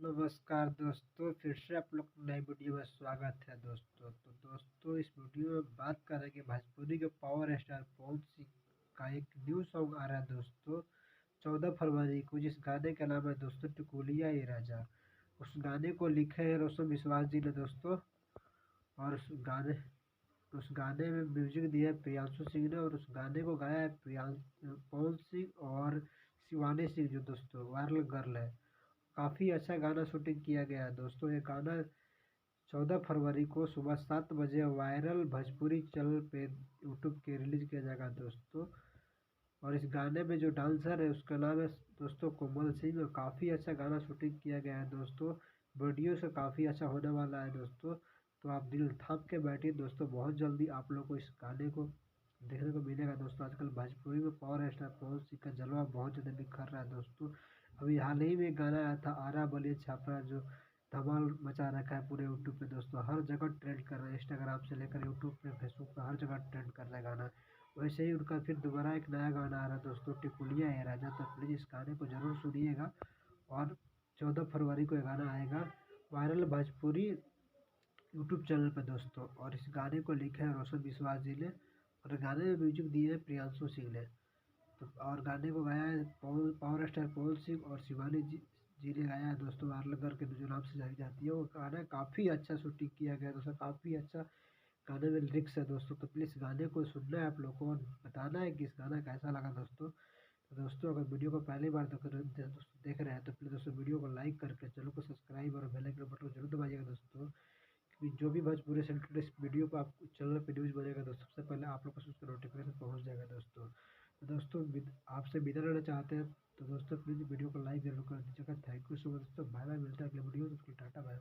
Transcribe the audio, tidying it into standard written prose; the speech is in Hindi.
नमस्कार दोस्तों, फिर से आप लोग को नई वीडियो में स्वागत है दोस्तों इस वीडियो में बात करेंगे भोजपुरी के पावर स्टार पवन सिंह का एक न्यू सॉन्ग आ रहा है दोस्तों 14 फरवरी को, जिस गाने का नाम है दोस्तों टिकुलिया ये राजा। उस गाने को लिखे हैं रोशन विश्वास जी ने दोस्तों। और उस गाने में म्यूजिक दिया है प्रियांशु सिंह ने, और उस गाने को गाया है पवन सिंह और शिवानी सिंह, जो दोस्तों वायरल गर्ल है। काफ़ी अच्छा गाना शूटिंग किया गया है दोस्तों। ये गाना 14 फरवरी को सुबह 7 बजे वायरल भोजपुरी चैनल पे यूट्यूब के रिलीज किया जाएगा दोस्तों। और इस गाने में जो डांसर है उसका नाम है दोस्तों कोमल सिंह, और काफ़ी अच्छा गाना शूटिंग किया गया है दोस्तों। वीडियो से काफ़ी अच्छा होने वाला है दोस्तों। तो आप दिल थाम के बैठिए दोस्तों, बहुत जल्दी आप लोग को इस गाने को देखने को मिलेगा दोस्तों। आजकल भोजपुरी में पावर स्टार पवन सिंह का जलवा बहुत ज़्यादा निखर रहा है दोस्तों। अभी हाल ही में एक गाना आया था आरा बलिया छापरा, जो धमाल मचा रखा है पूरे यूट्यूब पे दोस्तों। हर जगह ट्रेंड कर रहा है, इंस्टाग्राम से लेकर यूट्यूब पे फेसबुक पे हर जगह ट्रेंड कर रहा है गाना। वैसे ही उनका फिर दोबारा एक नया गाना आ रहा है दोस्तों टिकुलिया है राजा। तो प्लीज़ इस गाने को ज़रूर सुनिएगा। और 14 फरवरी को ये गाना आएगा वायरल भोजपुरी यूट्यूब चैनल पे दोस्तों। और इस गाने को लिखे हैं रोशन विश्वास जी ने, और गाने में म्यूजिक दिए हैं प्रियांशु सिंह ने। तो और गाने को गाया है पावर स्टार पवन सिंह और शिवानी जी ने गाया है दोस्तों। आर्लगर के जो नाम से जानी जाती है, वो गाना काफ़ी अच्छा शूटिंग किया गया है दोस्तों। काफ़ी अच्छा गाने में लिरिक्स है दोस्तों। तो प्लीज़ गाने को सुनना है आप लोगों को, और बताना है कि इस गाना कैसा लगा दोस्तों। तो दोस्तों अगर वीडियो को पहली बार दोस्तों देख रहे हैं तो प्लीज़ दोस्तों वीडियो को लाइक करके चैनल को सब्सक्राइब और बेल आइकन बटन को जरूर दबाइएगा दोस्तों। क्योंकि जो भी भोजपुरी से रिलेटेड इस वीडियो को आप चैनल पर न्यूज़ बनेगा दोस्तों, सबसे पहले आप लोग को उसका नोटिफिकेशन पहुँच जाएगा दोस्तों। तो दोस्तों आपसे विदा लेना चाहते हैं तो दोस्तों प्लीज़ वीडियो को लाइक जरूर कर दीजिएगा। थैंक यू सो मच दोस्तों। बाय बाय, मिलता है अगले वीडियो में। Tata bye.